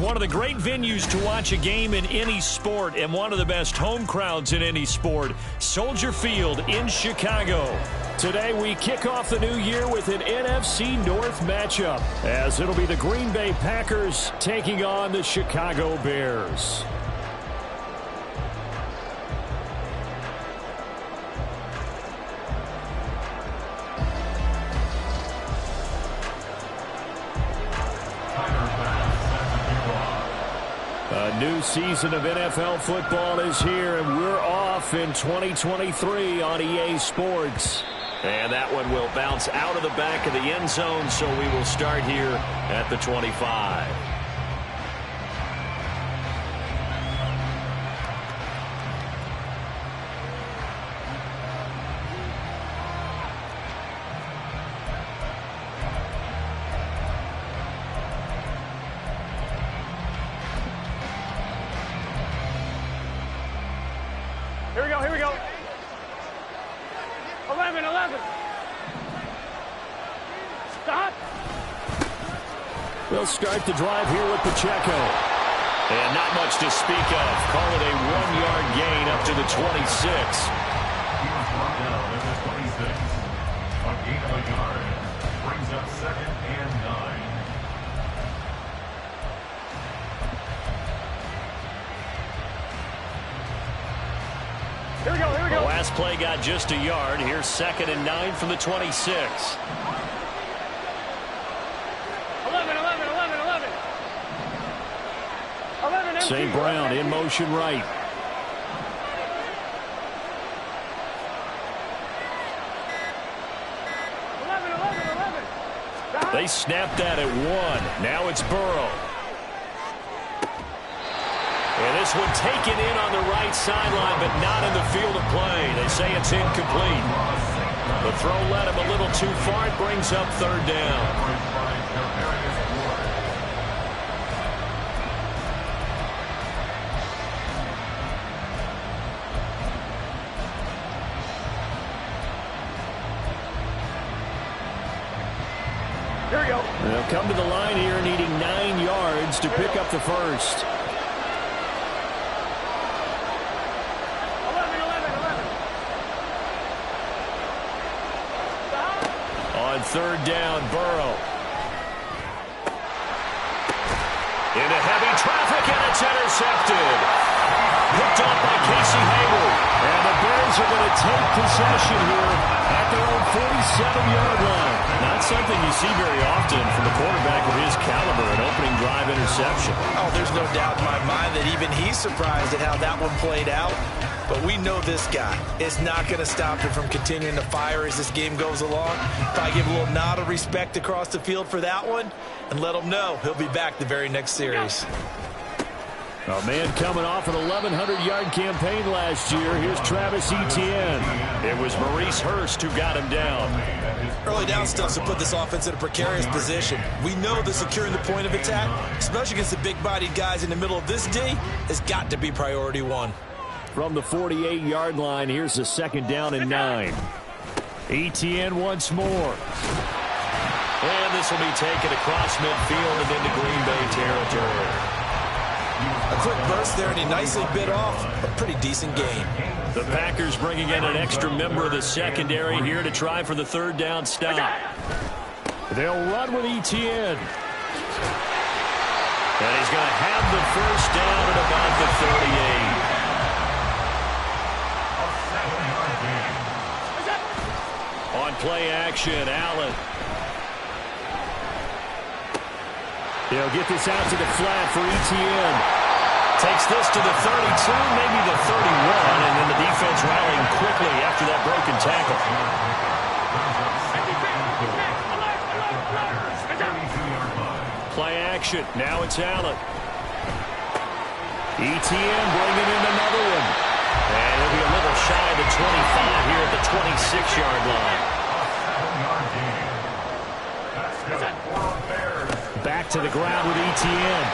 one of the great venues to watch a game in any sport and one of the best home crowds in any sport, Soldier Field in Chicago. Today we kick off the new year with an NFC North matchup, as it'll be the Green Bay Packers taking on the Chicago Bears. A new season of NFL football is here, and we're off in 2023 on EA Sports. And that one will bounce out of the back of the end zone, so we will start here at the 25. Here we go. 11. Stop. We'll start the drive here with Pacheco. And not much to speak of. Call it a 1-yard gain up to the 26. He was brought down at the 26. A gain of a yard. Brings up 2nd and 9. Here we go. The last play got just a yard. Here's 2nd and 9 from the 26. 11. St. Brown in motion right. They snapped that at 1. Now it's Burrow. And this one taken in on the right sideline, but not in the field of play. They say it's incomplete. The throw led him a little too far. It brings up 3rd down. Here we go. They'll come to the line here, needing 9 yards to pick up the first. 3rd down, Burrow. Into heavy traffic, and it's intercepted. Picked off by Casey Hayward. And the Bears are going to take possession here at their own 47-yard line. Not something you see very often from a quarterback of his caliber, an opening drive interception. Oh, there's no doubt in my mind that even he's surprised at how that one played out. But we know this guy is not going to stop him from continuing to fire as this game goes along. Probably give a little nod of respect across the field for that one and let him know he'll be back the very next series. A man coming off an 1,100-yard campaign last year. Here's Travis Etienne. It was Maurice Hurst who got him down. Early down stuff to put this offense in a precarious position. We know that securing the point of attack, especially against the big-bodied guys in the middle of this D, has got to be priority 1. From the 48-yard line, here's a 2nd down and 9. Etienne once more. And this will be taken across midfield and into Green Bay territory. A quick burst there, and he nicely bit off a pretty decent gain. The Packers bringing in an extra member of the secondary here to try for the 3rd down stop. They'll run with Etienne. And he's going to have the 1st down at about the 38. On play action, Allen. They'll get this out to the flat for Etienne. Takes this to the 32, maybe the 31, and then the defense rallying quickly after that broken tackle. Play action. Now it's Allen. Etienne bringing in another one. And he'll be a little shy of the 25 here at the 26-yard line. Back to the ground with Etienne.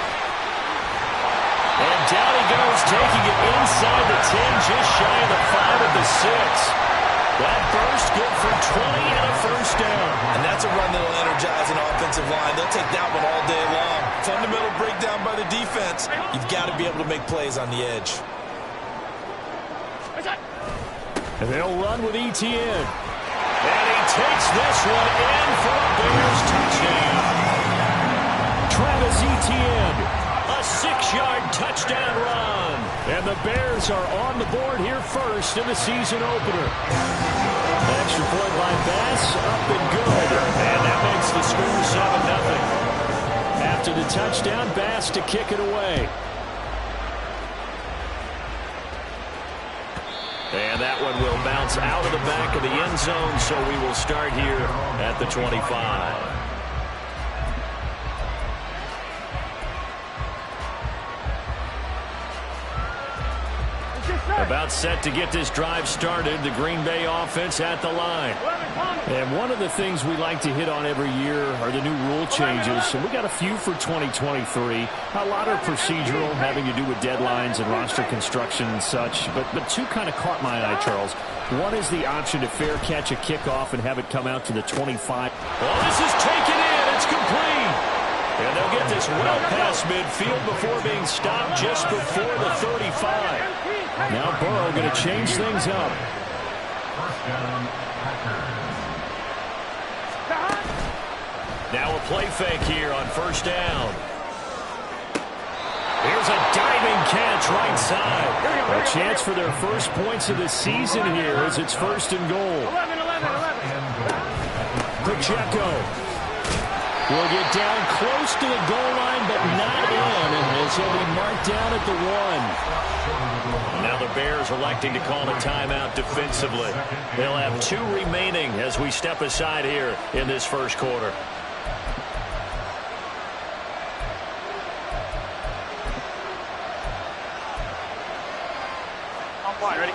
And down he goes, taking it inside the 10, just shy of the 5 at the 6. That burst good for 20 and a first down. And that's a run that will energize an offensive line. They'll take that one all day long. Fundamental breakdown by the defense. You've got to be able to make plays on the edge. And they'll run with Etienne. And he takes this one in for a Bears touchdown. Travis Etienne, a 6-yard touchdown run. And the Bears are on the board here first in the season opener. Extra point by Bass, up and good. And that makes the score 7-0. After the touchdown, Bass to kick it away. And that one will bounce out of the back of the end zone, so we will start here at the 25. About set to get this drive started, the Green Bay offense at the line. And one of the things we like to hit on every year are the new rule changes. So we got a few for 2023. A lot are procedural, having to do with deadlines and roster construction and such. But two kind of caught my eye, Charles. One is the option to fair catch a kickoff and have it come out to the 25. Well, this is taken in. It's complete. And they'll get this well past midfield before being stopped just before the 35. Now Burrow going to change things up. First down, Packers. Now a play fake here on first down. Here's a diving catch right side. A chance for their first points of the season here as it's first and goal. 11. Pacheco will get down close to the goal line, but not in, and he'll be marked down at the 1. Now the Bears electing to call a timeout defensively. They'll have 2 remaining as we step aside here in this first quarter. On point, ready?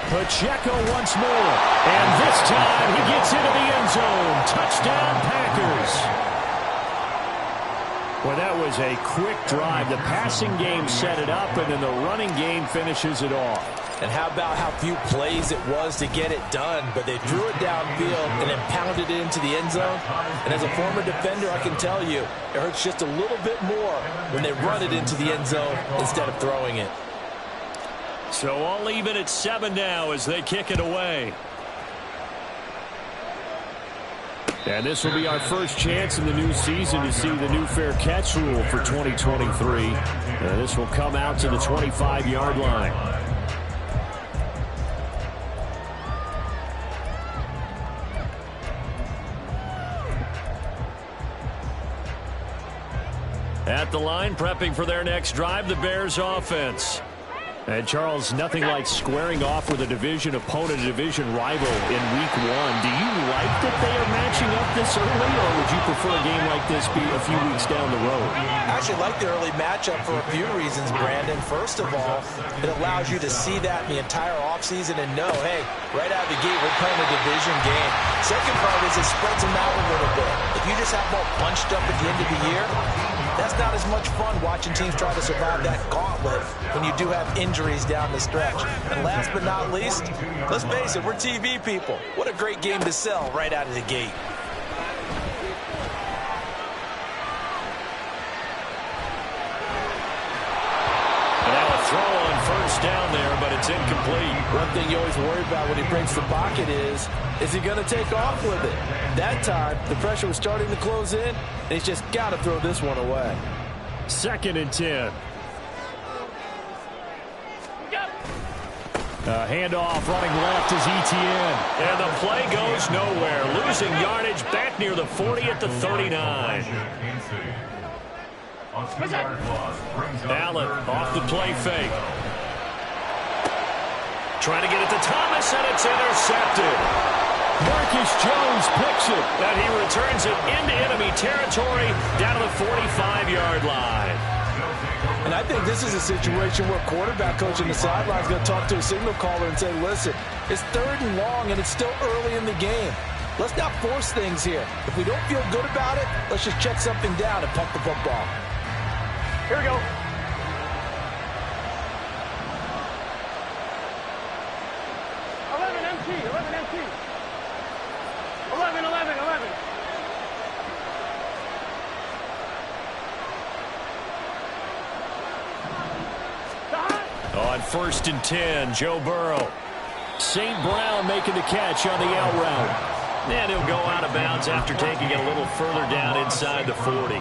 Pacheco once more, and this time he gets into the end zone. Touchdown, Packers. Well, that was a quick drive. The passing game set it up, and then the running game finishes it off. And how about how few plays it was to get it done, but they drew it downfield and then pounded it into the end zone. And as a former defender, I can tell you, it hurts just a little bit more when they run it into the end zone instead of throwing it. So all even at 7 now as they kick it away. And this will be our first chance in the new season to see the new fair catch rule for 2023. And this will come out to the 25-yard line. At the line, prepping for their next drive, the Bears offense. And, Charles, nothing like squaring off with a division opponent, a division rival in Week 1. Do you like that they are matching up this early, or would you prefer a game like this be a few weeks down the road? I actually like the early matchup for a few reasons, Brandon. First of all, it allows you to see that in the entire offseason and know, hey, right out of the gate, we're playing a division game. Second part is it spreads them out a little bit. If you just have them all bunched up at the end of the year, that's not as much fun watching teams try to survive that gauntlet when you do have injuries down the stretch. And last but not least, let's face it, we're TV people. What a great game to sell right out of the gate. And now a throw on first down there, but it's incomplete. One thing you always worry about when he breaks the pocket is he going to take off with it? That time, the pressure was starting to close in, and he's just got to throw this one away. 2nd and 10. Handoff running left is Etienne. And the play goes nowhere. Losing yardage back near the 40 at the 39. Allen off the play fake. Trying to get it to Thomas, and it's intercepted. Marcus Jones picks it, and he returns it into enemy territory down to the 45-yard line. And I think this is a situation where quarterback coach on the sideline is going to talk to a signal caller and say, listen, it's 3rd and long, and it's still early in the game. Let's not force things here. If we don't feel good about it, let's just check something down and pump the football. Here we go. 11 MT. 11 MT. 11. On 1st and 10, Joe Burrow. St. Brown making the catch on the out route. And he'll go out of bounds after taking it a little further down inside the 40.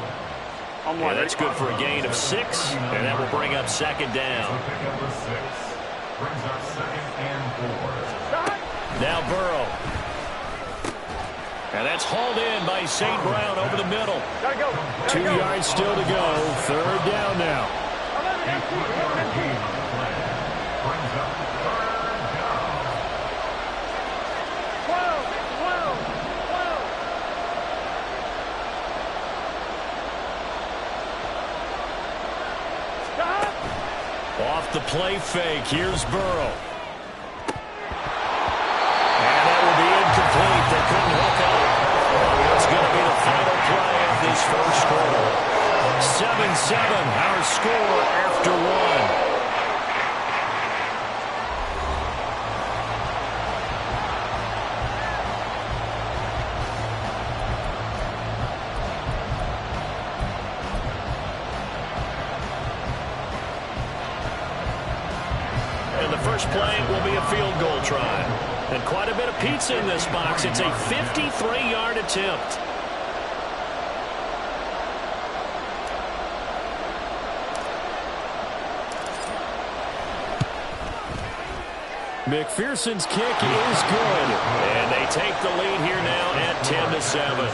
Yeah, that's good for a gain of 6, and that will bring up 2nd down. Brings up 2nd and 4. Now Burrow. And that's hauled in by St. Brown over the middle. Gotta go. 2 yards still to go. 3rd down now. 11 MT. 11 MT. Brings up 3rd down. 12. Stop. Off the play fake. Here's Burrow. And that will be incomplete. They couldn't hook up. It's going to be the final play of this first quarter. 7-7, our score after 1. First play will be a field goal try. And quite a bit of pizza in this box. It's a 53-yard attempt. McPherson's kick is good. And they take the lead here now at 10-7.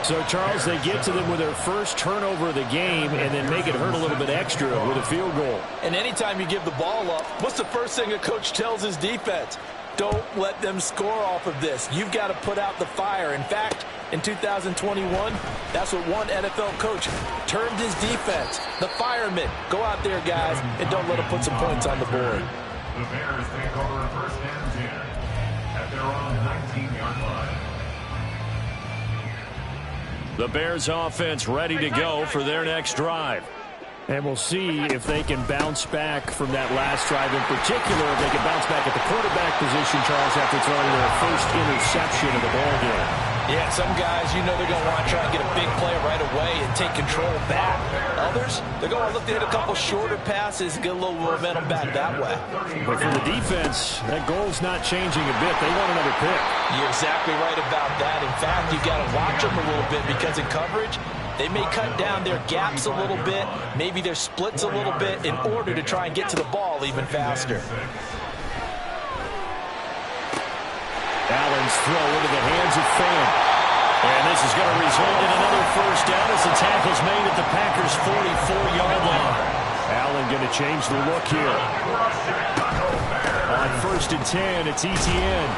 So, Charles, they get to them with their first turnover of the game and then make it hurt a little bit extra with a field goal. And anytime you give the ball up, what's the first thing a coach tells his defense? Don't let them score off of this. You've got to put out the fire. In fact, in 2021, that's what one NFL coach termed his defense. The firemen. Go out there, guys, and don't let them put some points on the board. The Bears take over 1st and 10 at their own 19-yard line. The Bears offense ready to go for their next drive. And we'll see if they can bounce back from that last drive. In particular, if they can bounce back at the quarterback position, Charles, after throwing their first interception of the ballgame. Yeah, some guys, you know they're going to want to try and get a big play right away and take control back. Others, they're going to look to hit a couple shorter passes and get a little momentum back that way. But for the defense, that goal's not changing a bit. They want another pick. You're exactly right about that. In fact, you've got to watch them a little bit because in coverage, they may cut down their gaps a little bit, maybe their splits a little bit in order to try and get to the ball even faster. Allen's throw into the hands of Fant. And this is going to result in another first down as the tackle's made at the Packers' 44-yard line. Allen going to change the look here. On 1st and 10, it's Etienne.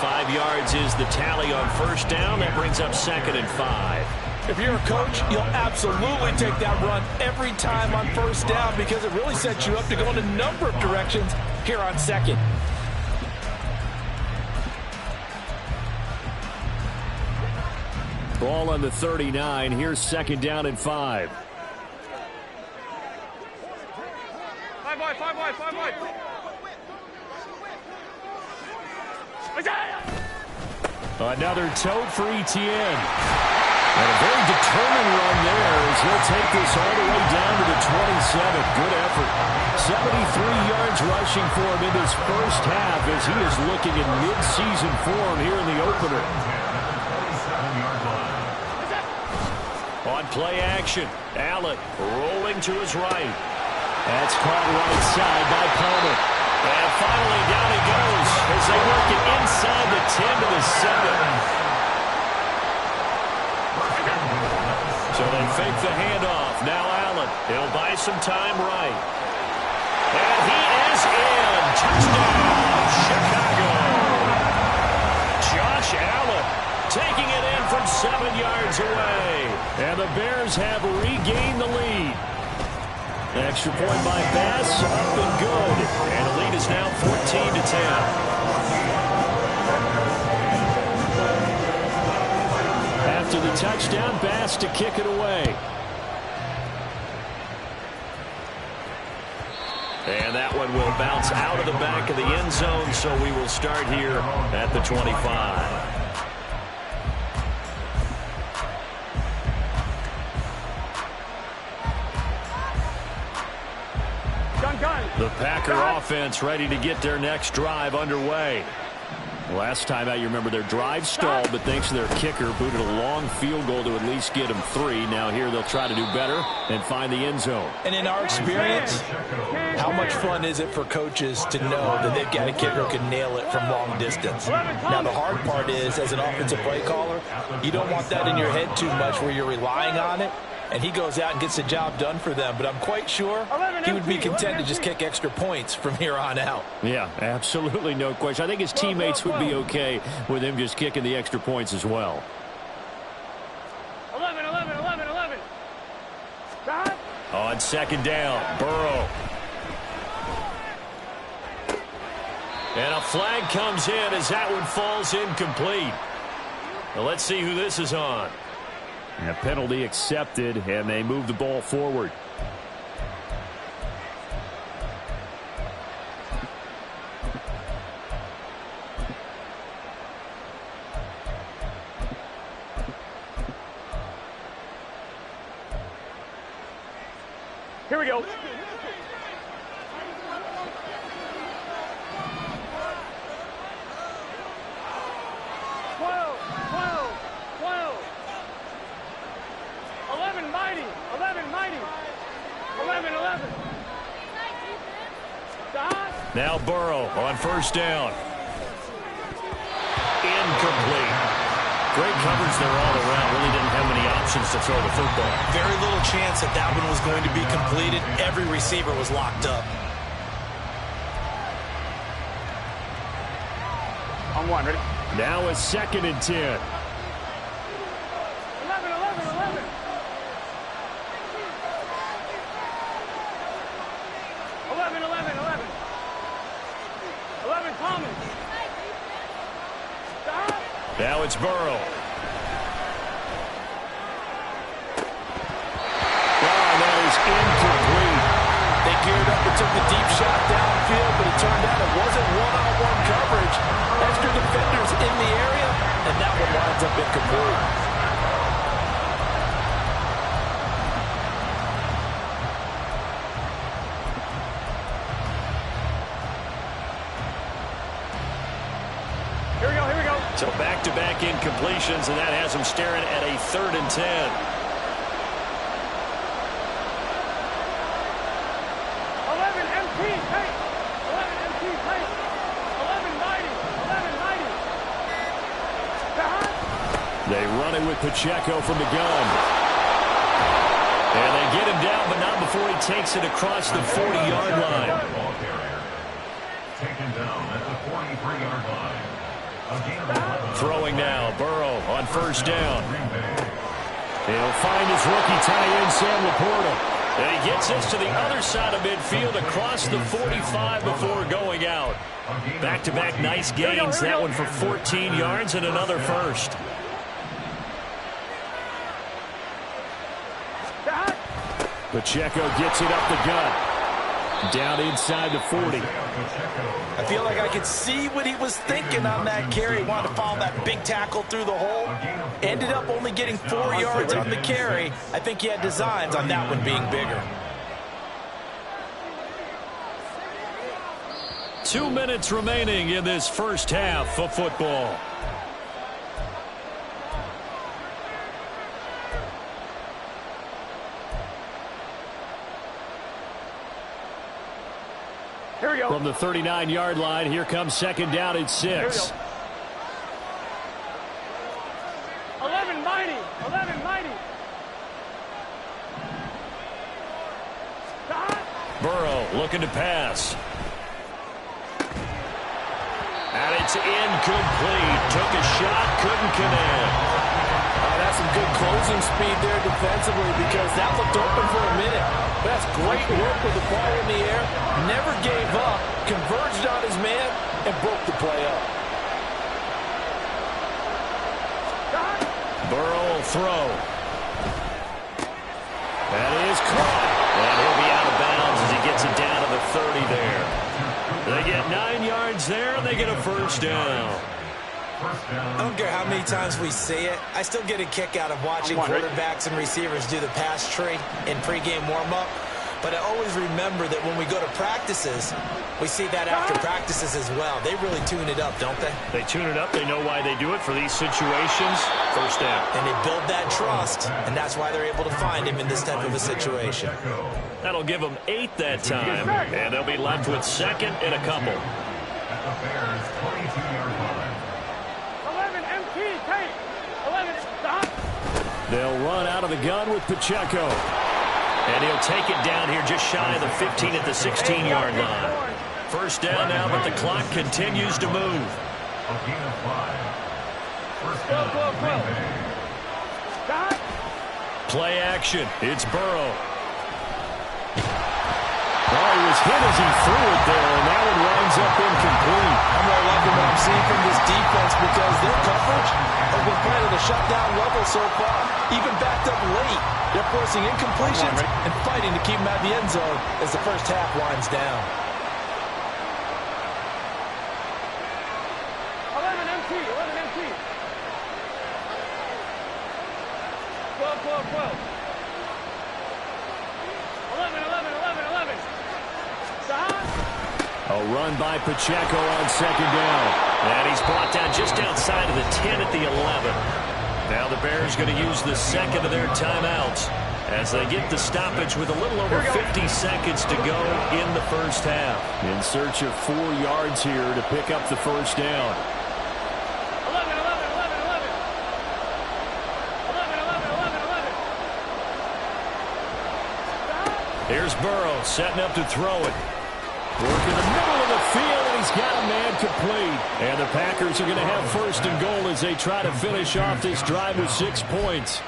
5 yards is the tally on first down. That brings up 2nd and 5. If you're a coach, you'll absolutely take that run every time on first down because it really sets you up to go in a number of directions here on 2nd. Ball on the 39. Here's 2nd down and 5. 5 wide. Another tote for Etienne. And a very determined run there as he'll take this all the way down to the 27. Good effort. 73 yards rushing for him in this first half as he is looking in mid-season form here in the opener. On play action, Allen rolling to his right. That's caught right side by Palmer. And finally down he goes as they work it inside the 10 to the 7. So they fake the handoff. Now Allen. He'll buy some time right. And he is in. Touchdown, Chicago. Josh Allen taking it in from 7 yards away. And the Bears have regained the lead. Extra point by Bass, up and good. And the lead is now 14-10. After the touchdown, Bass to kick it away. And that one will bounce out of the back of the end zone, so we will start here at the 25. The Packer offense ready to get their next drive underway. Last time out, you remember their drive stalled, but thanks to their kicker, booted a long field goal to at least get them 3. Now here they'll try to do better and find the end zone. And in our experience, how much fun is it for coaches to know that they've got a kicker who can nail it from long distance? Now the hard part is, as an offensive play caller, you don't want that in your head too much where you're relying on it. And he goes out and gets the job done for them. But I'm quite sure he would be content to just kick extra points from here on out. Yeah, absolutely no question. I think his teammates would be okay with him just kicking the extra points as well. 11. Stop. On second down, Burrow. And a flag comes in as that one falls incomplete. Now let's see who this is on. And a penalty accepted, and they move the ball forward. Here we go. Now Burrow on first down. Incomplete. Great coverage there all around. Really didn't have many options to throw the football. Very little chance that that one was going to be completed. Every receiver was locked up. On one, ready? Now a 2nd and 10. 11. 11, Thomas. Stop. Now it's Burrow. That is incomplete. They geared up and took the deep shot downfield, but it turned out it wasn't one-on-one coverage. Extra defenders in the area, and that one winds up incomplete. So back-to-back incompletions, and that has them staring at a 3rd and 10. 11 MT, tight. 11 MT, tight. 11 mighty. 11 mighty. They run it with Pacheco from the gun. And they get him down, but not before he takes it across the 40-yard line. Ball carrier. Taken down at the 43-yard line. Throwing now, Burrow on first down. He'll find his rookie tight end, Sam Laporta. And he gets us to the other side of midfield across the 45 before going out. Back-to-back nice gains. That one for 14 yards and another first. Pacheco gets it up the gut. Down inside the 40. I feel like I could see what he was thinking on that carry. He wanted to follow that big tackle through the hole. Ended up only getting 4 yards on the carry. I think he had designs on that one being bigger. 2 minutes remaining in this first half of football. Here we go. From the 39-yard line, here comes second down and 6. 11 mighty. 11 mighty. Stop. Burrow looking to pass. And it's incomplete. Took a shot, couldn't connect. That's some good closing speed there defensively because that looked open for a minute. That's great work with the ball in the air. Never gave up, converged on his man, and broke the play up. Burrow will throw. That is caught. And he'll be out of bounds as he gets it down to the 30 there. They get 9 yards there, and they get a first down. I don't care how many times we see it. I still get a kick out of watching quarterbacks and receivers do the pass tree in pregame warm-up. But I always remember that when we go to practices, we see that after practices as well. They really tune it up, don't they? They tune it up. They know why they do it for these situations. First down. And they build that trust, and that's why they're able to find him in this type of a situation. That'll give them 8 that time, and they'll be left with second and a couple. At the Bears' 22-yard line. 11 MT, take. 11, stop. They'll run out of the gun with Pacheco. And he'll take it down here just shy of the 15 at the 16-yard line. First down now, but the clock continues to move. A gain of 5. First down, Green Bay. Stop. Play action. It's Burrow. Oh, he was hit as he threw it there, and that one winds up incomplete. I'm really liking what I'm seeing from this defense because their coverage has been playing at a shutdown level so far. Even backed up late, they're forcing incompletions and fighting to keep them out of the end zone as the first half winds down. 11 MT, 11 MT. 12, 12, 12. 11, 11, 11, 11. Stop. A run by Pacheco on second down. And he's brought down just outside of the 10 at the 11. Now the Bears going to use the second of their timeouts as they get the stoppage with a little over 50 seconds to go in the first half. In search of 4 yards here to pick up the first down. 11, 11, 11, 11. 11, 11, 11, 11. Stop. Here's Burrow setting up to throw it. Work in the middle of the field, and he's got a man complete. And the Packers are going to have first and goal as they try to finish off this drive with 6 points.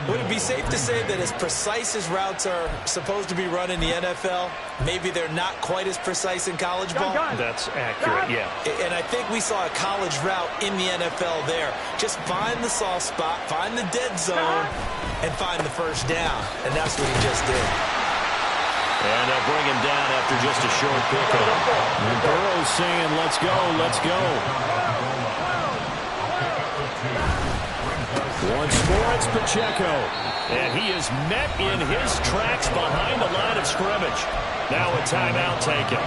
Would it be safe to say that as precise as routes are supposed to be run in the NFL, maybe they're not quite as precise in college ball? That's accurate, yeah. And I think we saw a college route in the NFL there. Just find the soft spot, find the dead zone, and find the first down. And that's what he just did. And they'll bring him down after just a short pickup. And Burrow's saying, let's go, let's go. Once more, it's Pacheco. And he is met in his tracks behind the line of scrimmage. Now a timeout taken.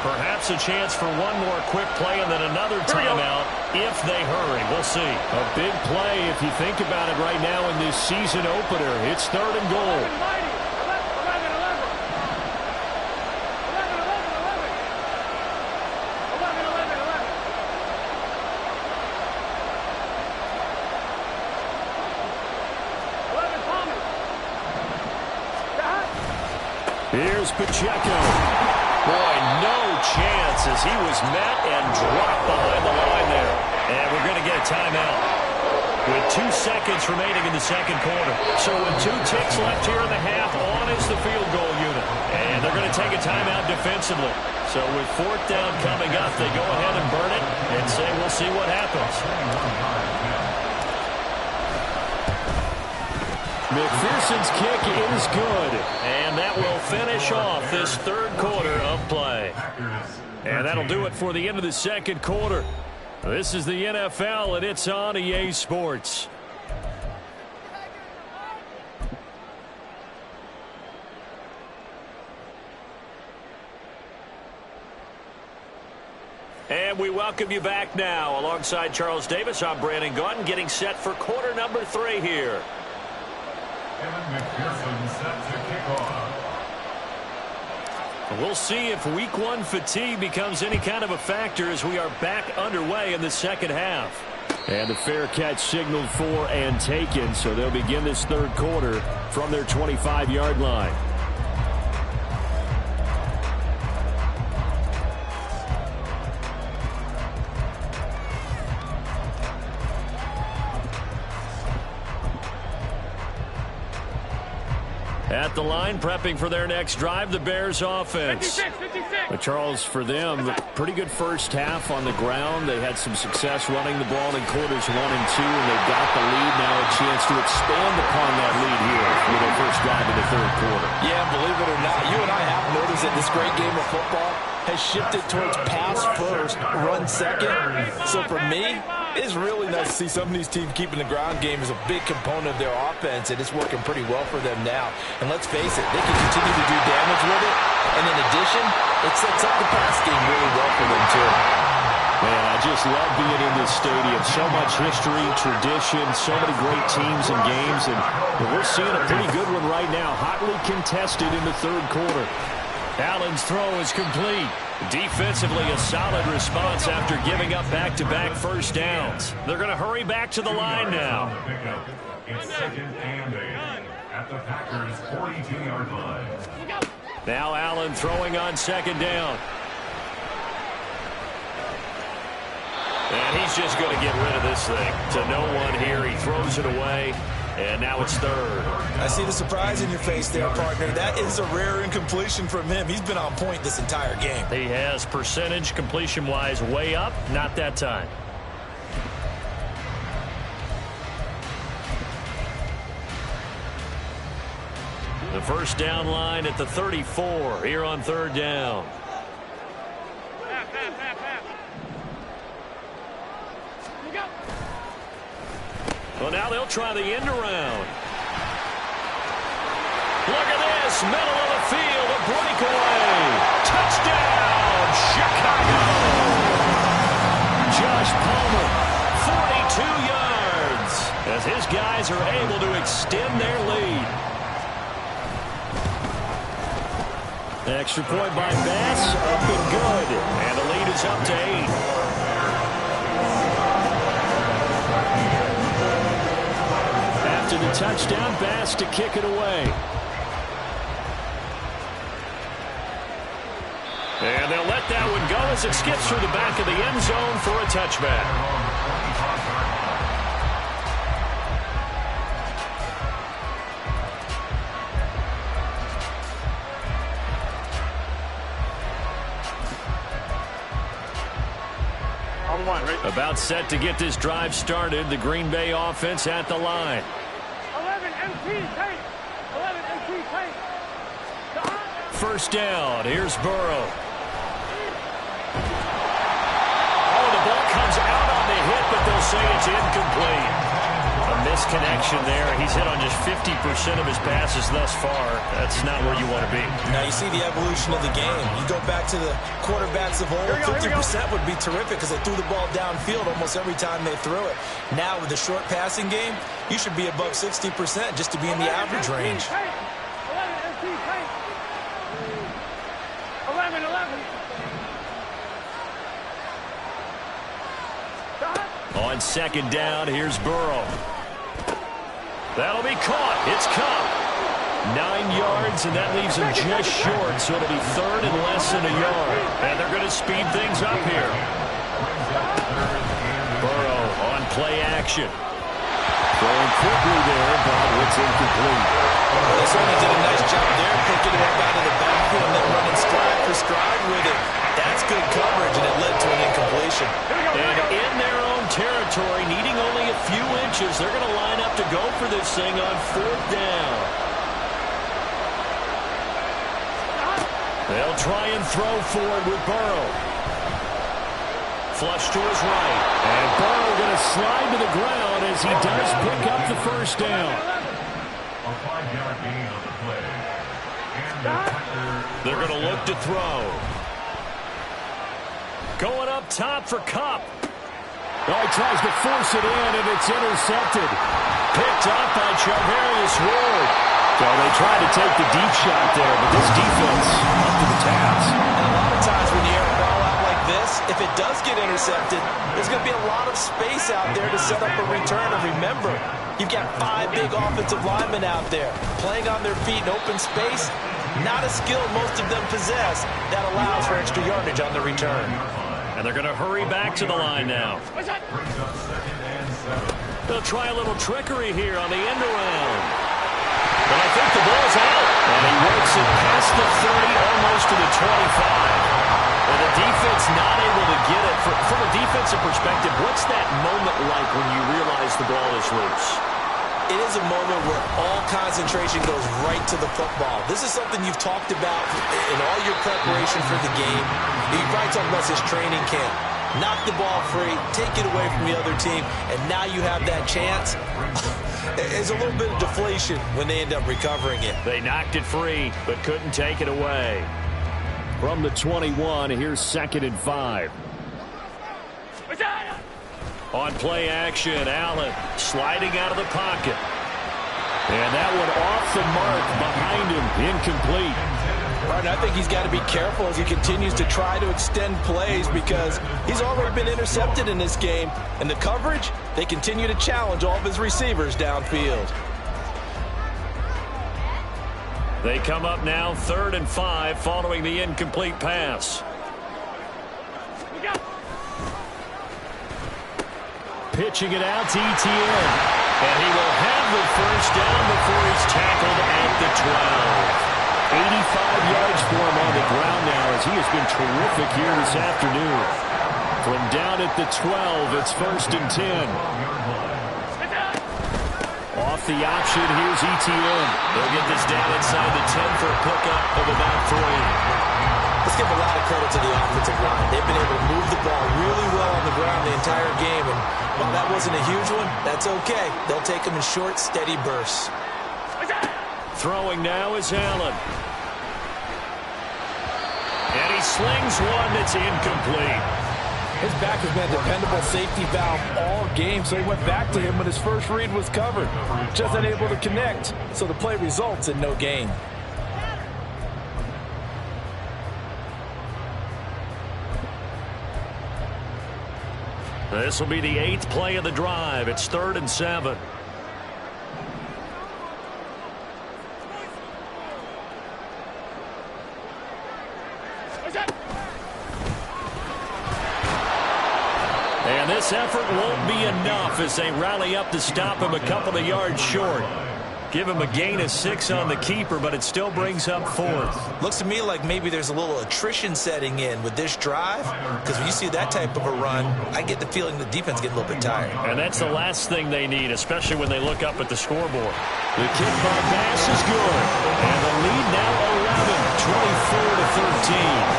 Perhaps a chance for one more quick play and then another timeout if they hurry. We'll see. A big play if you think about it right now in this season opener. It's third and goal. 11, 11, 11. Here's Pacheco. Boy, no chance as he was met and dropped behind the line there. And we're going to get a timeout with 2 seconds remaining in the second quarter. So with 2 ticks left here in the half, on is the field goal unit. And they're going to take a timeout defensively. So with 4th down coming up, they go ahead and burn it and say we'll see what happens. McPherson's kick is good, and that will finish off this third quarter of play. And that'll do it for the end of the second quarter. This is the NFL, and it's on EA Sports. And we welcome you back now. Alongside Charles Davis, I'm Brandon Gaudin, getting set for quarter number 3 here. Evan McPherson set to kick off. We'll see if week 1 fatigue becomes any kind of a factor as we are back underway in the second half. And the fair catch signaled for and taken, so they'll begin this third quarter from their 25-yard line. At the line, prepping for their next drive, the Bears offense. 56, 56. But Charles, for them, pretty good first half on the ground. They had some success running the ball in quarters 1 and 2, and they've got the lead now, a chance to expand upon that lead here with their first drive in the third quarter. Yeah, believe it or not, you and I have noticed that this great game of football has shifted towards pass first, run second. So for me, it's really nice to see some of these teams keeping the ground game as a big component of their offense, and it's working pretty well for them now. And let's face it, they can continue to do damage with it. And in addition, it sets up the pass game really well for them, too. Man, I just love being in this stadium. So much history, tradition, so many great teams and games. And we're seeing a pretty good one right now, hotly contested in the third quarter. Allen's throw is complete. Defensively, a solid response after giving up back-to-back first downs. They're going to hurry back to the line now. It's 2nd and 8 at the Packers' 42-yard line. Now Allen throwing on 2nd down. And he's just going to get rid of this thing. To no one here. He throws it away. And now it's 3rd. I see the surprise in your face there, partner. That is a rare incompletion from him. He's been on point this entire game. He has percentage completion-wise way up. Not that time. The first down line at the 34 here on 3rd down. Well, now they'll try the end around. Look at this, middle of the field, a breakaway. Touchdown, Chicago. Josh Palmer, 42 yards, as his guys are able to extend their lead. Extra point by Bass, up and good. And the lead is up to 8. After the touchdown, Bass to kick it away. And they'll let that one go as it skips through the back of the end zone for a touchback. About set to get this drive started. The Green Bay offense at the line. 11 MT tight. 11 MT tight. First down. Here's Burrow. Oh, the ball comes out on the hit, but they'll say it's incomplete. A misconnection there. He's hit on just 50% of his passes thus far. That's not where you want to be. Now you see the evolution of the game. You go back to the quarterbacks of old, 50% would be terrific because they threw the ball downfield almost every time they threw it. Now with the short passing game, you should be above 60% just to be in the average range. 11 MT tight. 11. On 2nd down, here's Burrow. That'll be caught. It's Kupp. 9 yards, and that leaves him just short, so it'll be 3rd and less than a yard. And they're going to speed things up here. Burrow on play action. Throwing quickly there, but it's incomplete. Well, they certainly did a nice job there, picking it up out of the backfield and then running stride for stride with it. That's good coverage, and it led to an incompletion. And in their own territory, needing only a few inches, they're going to line up to go for this thing on 4th down. They'll try and throw forward with Burrow. Flush to his right. And Burrow going to slide to the ground as he does pick up the first down. A 5-yard gain on the play. And the Packers. They're going to look to throw. Going up top for Kupp. Oh, he tries to force it in, and it's intercepted. Picked up by Charvarius Ward. So they tried to take the deep shot there, but this defense up to the task. And a lot of times when you air a ball out like this, if it does get intercepted, there's going to be a lot of space out there to set up a return. And remember, you've got 5 big offensive linemen out there playing on their feet in open space. Not a skill most of them possess that allows for extra yardage on the return. And they're going to hurry back to the line now. Brings up 2nd and 7. They'll try a little trickery here on the end around. And I think the ball's out. And he works it past the 30, almost to the 25. And the defense not able to get it. From a defensive perspective, what's that moment like when you realize the ball is loose? It is a moment where all concentration goes right to the football. This is something you've talked about in all your preparation for the game. You probably talked about this training camp. Knock the ball free, take it away from the other team, and now you have that chance. There's a little bit of deflation when they end up recovering it. They knocked it free, but couldn't take it away. From the 21, here's 2nd and 5. On play action, Allen sliding out of the pocket. And that one off the mark behind him, incomplete. Right, I think he's got to be careful as he continues to try to extend plays because he's already been intercepted in this game. And the coverage, they continue to challenge all of his receivers downfield. They come up now 3rd and 5 following the incomplete pass. Pitching it out to Etienne. And he will have the first down before he's tackled at the 12. 85 yards for him on the ground now as he has been terrific here this afternoon. From down at the 12, it's 1st and 10. Off the option, here's Etienne. They'll get this down inside the 10 for a pickup of about 3. Let's give a lot of credit to the offensive line. They've been able to move the ball really well on the ground the entire game. And while that wasn't a huge one, that's okay. They'll take them in short, steady bursts. Throwing now is Allen. And he slings one that's incomplete. His back has been a dependable safety valve all game, so he went back to him when his first read was covered. Just unable to connect, so the play results in no gain. This will be the 8th play of the drive. It's 3rd and 7. And this effort won't be enough as they rally up to stop him a couple of yards short. Give him a gain of 6 on the keeper, but it still brings up 4th. Looks to me like maybe there's a little attrition setting in with this drive, because when you see that type of a run, I get the feeling the defense getting a little bit tired. And that's the last thing they need, especially when they look up at the scoreboard. The kickoff pass is good, and the lead now 11,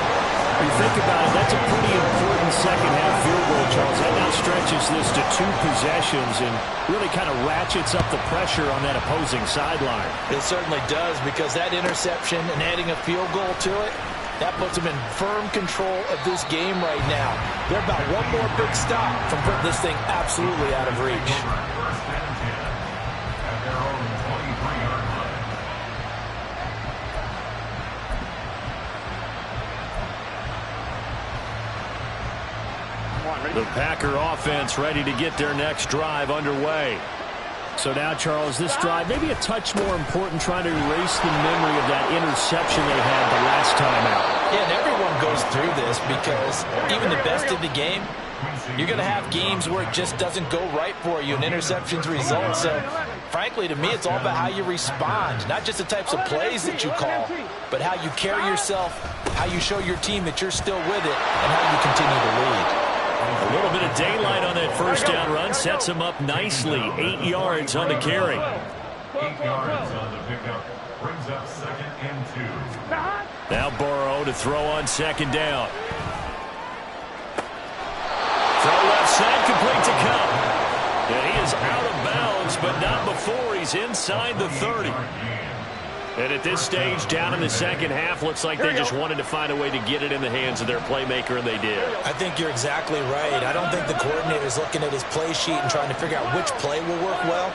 24-13. You think about it, that's a pretty important second-half field goal, Charles. That now stretches this to 2 possessions and really kind of ratchets up the pressure on that opposing sideline. It certainly does, because that interception and adding a field goal to it, that puts them in firm control of this game right now. They're about one more big stop from putting this thing absolutely out of reach. The Packer offense ready to get their next drive underway. So now, Charles, this drive maybe a touch more important, trying to erase the memory of that interception they had the last time out. Yeah, and everyone goes through this because even the best in the game, you're going to have games where it just doesn't go right for you and interceptions result. So, frankly, to me, it's all about how you respond, not just the types of plays that you call, but how you carry yourself, how you show your team that you're still with it, and how you continue to lead. A little bit of daylight on that first down run sets him up nicely. 8 yards on the carry. 8 yards on the pickup. Brings up 2nd and 2. Now Burrow to throw on 2nd down. Throw left side, complete to Cup. And he is out of bounds, but not before he's inside the 30. And at this stage, down in the second half, looks like they just wanted to find a way to get it in the hands of their playmaker, and they did. I think you're exactly right. I don't think the coordinator's looking at his play sheet and trying to figure out which play will work well.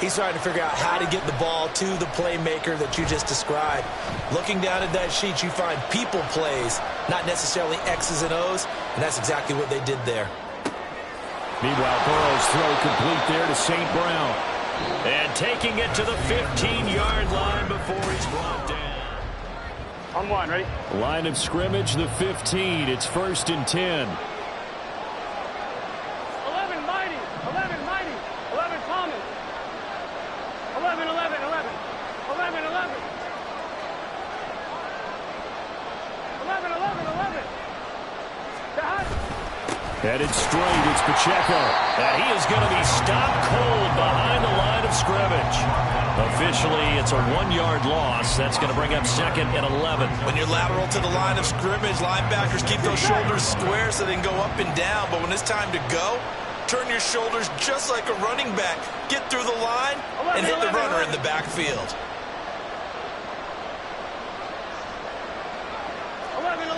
He's trying to figure out how to get the ball to the playmaker that you just described. Looking down at that sheet, you find people plays, not necessarily X's and O's, and that's exactly what they did there. Meanwhile, Burrow's throw complete there to St. Brown. And taking it to the 15-yard line before he's brought down. On 1, ready? Line of scrimmage, the 15. It's 1st and 10. 11 Mighty. 11 Mighty. 11 Thomas. 11, 11, 11. 11. Headed straight, it's Pacheco. And he is going to be stopped cold behind the line of scrimmage. Officially, it's a 1-yard loss. That's going to bring up 2nd and 11. When you're lateral to the line of scrimmage, linebackers keep those shoulders square so they can go up and down. But when it's time to go, turn your shoulders just like a running back. Get through the line and hit the runner in the backfield. 11.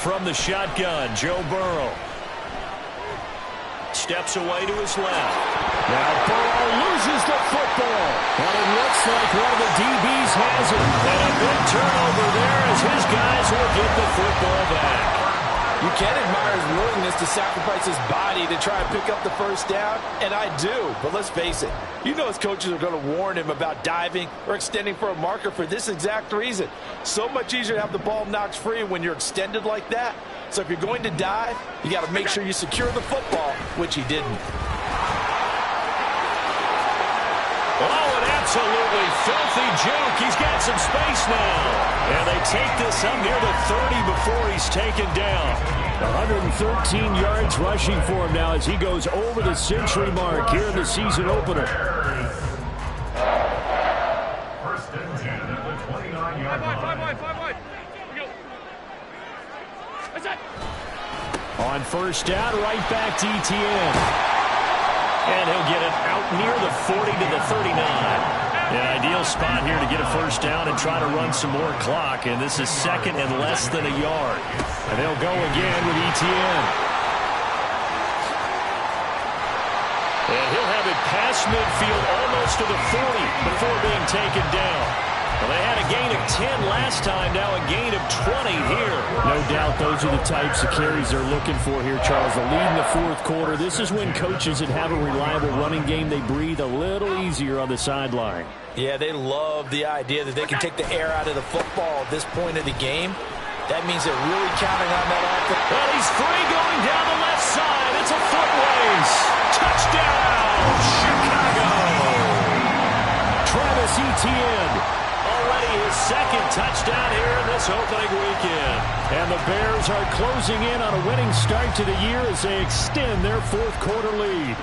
From the shotgun, Joe Burrow. Steps away to his left. Now Burrow loses the football. But it looks like one of the DBs has it. And a big turnover there as his guys will get the football back. You can admire his willingness to sacrifice his body to try and pick up the first down, and I do. But let's face it, you know his coaches are going to warn him about diving or extending for a marker for this exact reason. So much easier to have the ball knocked free when you're extended like that. So if you're going to dive, you got to make sure you secure the football, which he didn't. Oh, an absolutely filthy juke. He's got some space now. And they take this up near the 30 before he's taken down. 113 yards rushing for him now as he goes over the century mark here in the season opener. First and 10 at the 29-yard line. 5 wide. Here we go. What's that? On first down, right back to ETN. And he'll get it out near the 40 to the 39. An ideal spot here to get a first down and try to run some more clock. And this is 2nd and less than a yard. And they'll go again with ETN. And he'll have it past midfield almost to the 40 before being taken down. Well, they had a gain of 10 last time, now a gain of 20 here. No doubt those are the types of carries they're looking for here, Charles. The lead in the fourth quarter. This is when coaches that have a reliable running game, they breathe a little easier on the sideline. Yeah, they love the idea that they can take the air out of the football at this point of the game. That means they're really counting on that offense. Well, he's free going down the left side. It's a foot race. Touchdown, Chicago. Travis Etienne. Already his 2nd touchdown here in this opening weekend. And the Bears are closing in on a winning start to the year as they extend their fourth quarter lead.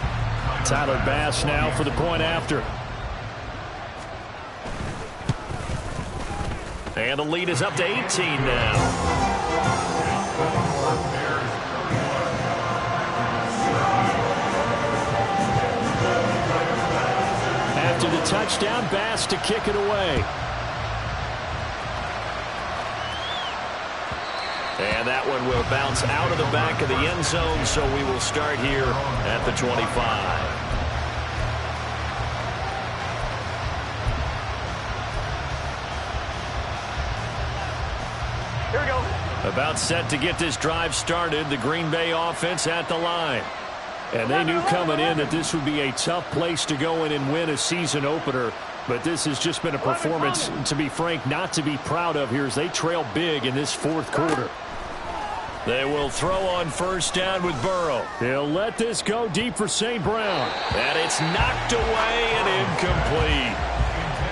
Tyler Bass now for the point after. And the lead is up to 18 now. After the touchdown, Bass to kick it away. And that one will bounce out of the back of the end zone, so we will start here at the 25. Here we go. About set to get this drive started, the Green Bay offense at the line. And they knew coming in that this would be a tough place to go in and win a season opener. But this has just been a performance, to be frank, not to be proud of here as they trail big in this fourth quarter. They will throw on first down with Burrow. They'll let this go deep for St. Brown. And it's knocked away and incomplete.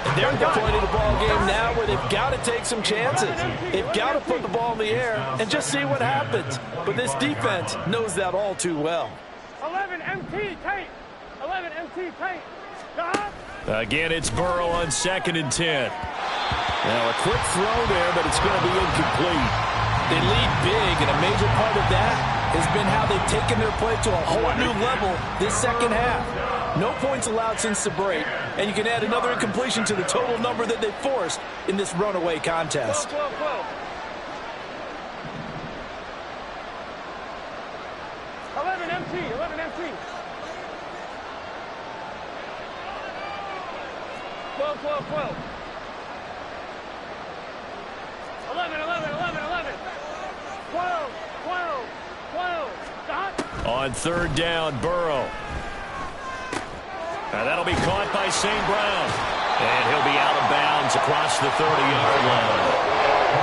And they're at the point of the ball game now where they've got to take some chances. They've got to put the ball in the air and just see what happens. But this defense knows that all too well. 11 MT tight. 11 MT tight. Again, it's Burrow on 2nd and 10. Now a quick throw there, but it's going to be incomplete. They lead big, and a major part of that has been how they've taken their play to a whole new level this second half. No points allowed since the break, and you can add another incompletion to the total number that they forced in this runaway contest. 12. 11 MT. 12. 11. 12. Stop. On third down, Burrow. That'll be caught by St. Brown. And he'll be out of bounds across the 30-yard line.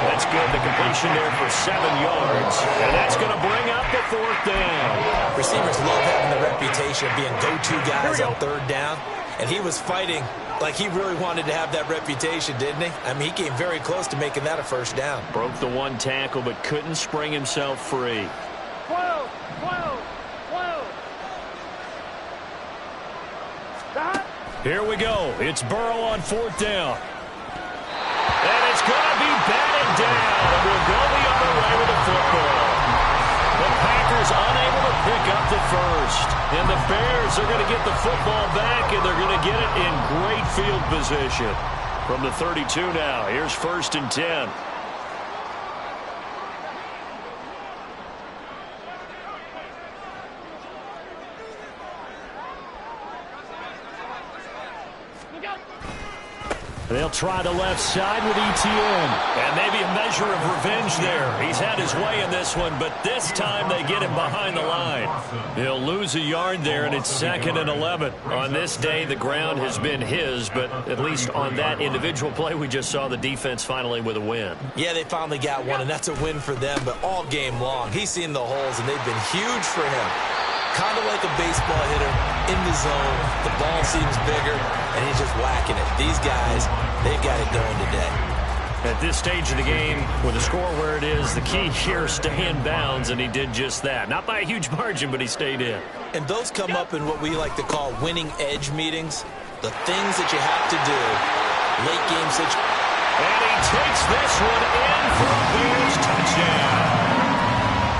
That's good. The completion there for 7 yards. And that's going to bring up the fourth down. Receivers love having the reputation of being go-to guys on third down. And he was fighting like he really wanted to have that reputation, didn't he? I mean, he came very close to making that a first down. Broke the one tackle, but couldn't spring himself free. 12. Here we go. It's Burrow on 4th down. And it's going to be batted down. And we'll go the other way with the football. The Packers unable to pick up the first. And the Bears are going to get the football back, and they're going to get it in great field position. From the 32 now, here's 1st and 10. They'll try the left side with Etienne. And maybe a measure of revenge there. He's had his way in this one, but this time they get him behind the line. He'll lose a yard there, and it's 2nd and 11. On this day, the ground has been his, but at least on that individual play, we just saw the defense finally with a win. Yeah, they finally got one, and that's a win for them, but all game long, he's seen the holes, and they've been huge for him. Kind of like a baseball hitter in the zone. The ball seems bigger, and he's just whacking it. These guys, they've got it going today. At this stage of the game, with the score where it is, the key here, stay in bounds, and he did just that. Not by a huge margin, but he stayed in. And those come up in what we like to call winning edge meetings. The things that you have to do. Late game situation. And he takes this one in for a Bears touchdown.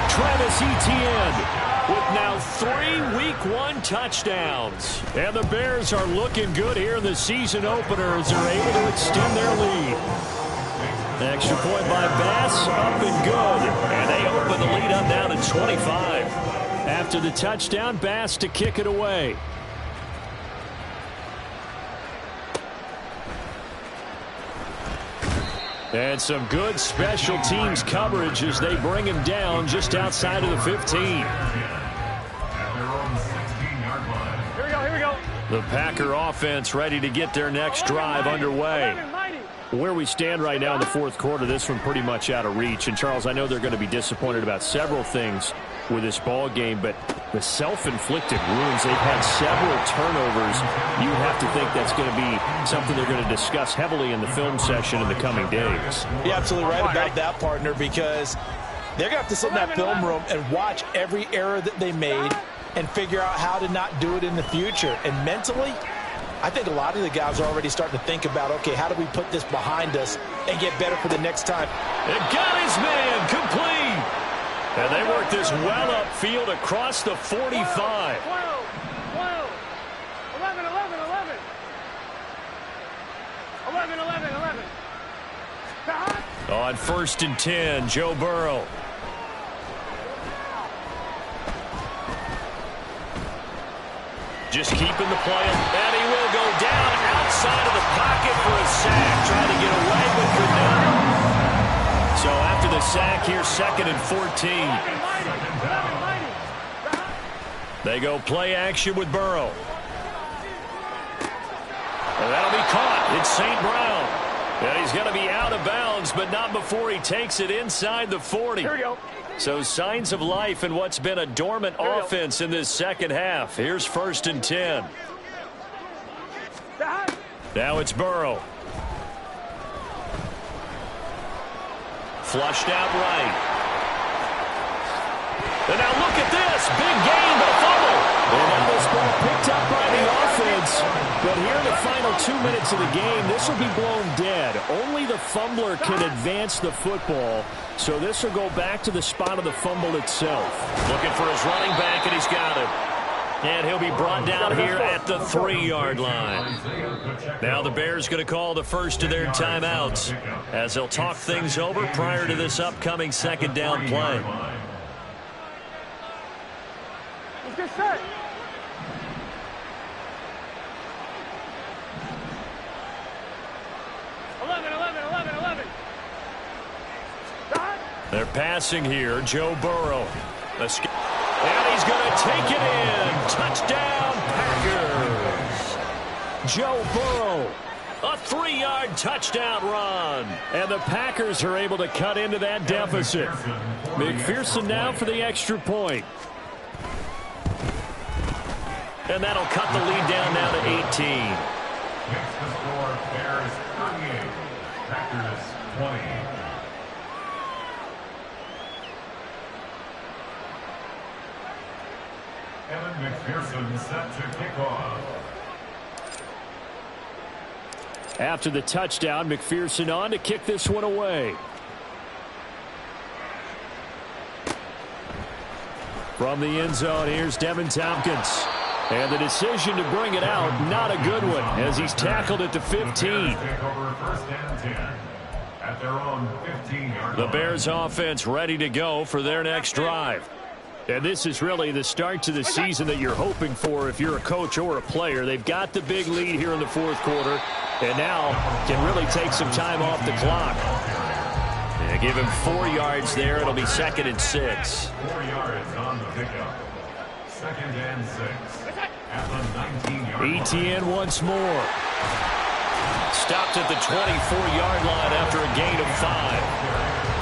Travis Etienne with now 3 Week 1 touchdowns. And the Bears are looking good here in the season opener as they're able to extend their lead. Extra point by Bass, up and good. And they open the lead up now to 25. After the touchdown, Bass to kick it away. And some good special teams coverage as they bring him down just outside of the 15. Here we go. The Packer offense ready to get their next drive underway. Where we stand right now in the 4th quarter, this one pretty much out of reach. And, Charles, I know they're going to be disappointed about several things with this ball game, but the self-inflicted wounds, they've had several turnovers. You have to think that's going to be something they're going to discuss heavily in the film session in the coming days. You're absolutely right about that, partner, because they're going to have to sit in that film room and watch every error that they made and figure out how to not do it in the future. And mentally, I think a lot of the guys are already starting to think about, okay, how do we put this behind us and get better for the next time? It got his man complete. And they work this well upfield across the 45. 12. 11. 11. On 1st and 10, Joe Burrow. Just keeping the play, and he will go down outside of the pocket for a sack. Trying to get away with the no. So after the sack here, 2nd and 14. They go play action with Burrow. And that'll be caught. It's St. Brown. And he's going to be out of bounds, but not before he takes it inside the 40. Here we go. So signs of life in what's been a dormant offense in this second half. Here's 1st and 10. Now it's Burrow. Flushed out right. And now look at this. Big gain, but a fumble. And now this ball picked up by the offense. But here in the final 2 minutes of the game, this will be blown dead. Only the fumbler can advance the football. So this will go back to the spot of the fumble itself. Looking for his running back, and he's got it. And he'll be brought down here at the 3-yard line. Now the Bears going to call the first of their timeouts as they'll talk things over prior to this upcoming 2nd down play. Let's get set. They're passing here. Joe Burrow. And he's going to take it in. Touchdown, Packers. Joe Burrow. A 3-yard touchdown run. And the Packers are able to cut into that deficit. McPherson now for the extra point. And that'll cut the lead down now to 18. Makes the score Bears 38, Packers 20. Evan McPherson set to kick off. After the touchdown, McPherson on to kick this one away. From the end zone, here's Devin Tompkins. And the decision to bring it out, not a good one, as he's tackled at the 15. The Bears offense ready to go for their next drive. And this is really the start to the season that you're hoping for if you're a coach or a player. They've got the big lead here in the fourth quarter, and now can really take some time off the clock. They give him 4 yards there. It'll be 2nd and 6. 4 yards on the pickup. 2nd and 6. At the 19-yard line. Etienne once more. Stopped at the 24-yard line after a gain of 5.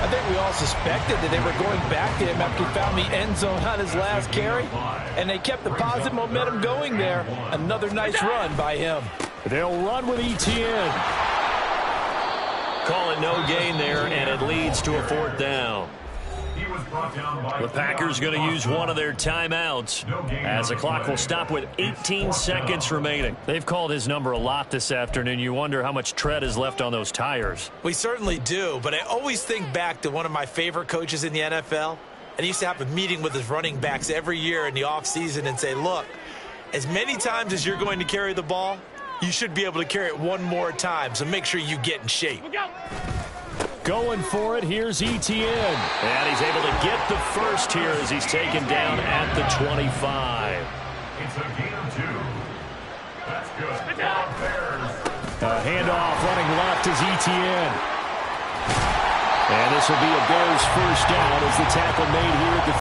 I think we all suspected that they were going back to him after he found the end zone on his last carry, and they kept the positive momentum going there. Another nice run by him. They'll run with Etienne. Call it no gain there, and it leads to a 4th down. The Packers going to use one of their timeouts as the clock will stop with 18 seconds remaining. They've called his number a lot this afternoon. You wonder how much tread is left on those tires. We certainly do, but I always think back to one of my favorite coaches in the NFL. And he used to have a meeting with his running backs every year in the offseason and say, look, as many times as you're going to carry the ball, you should be able to carry it one more time, so make sure you get in shape. Going for it, here's Etienne. And he's able to get the first here as he's taken down at the 25. It's a gain of 2. That's good. Bears. A handoff running left is Etienne. And this will be a Bears first down as the tackle made here at the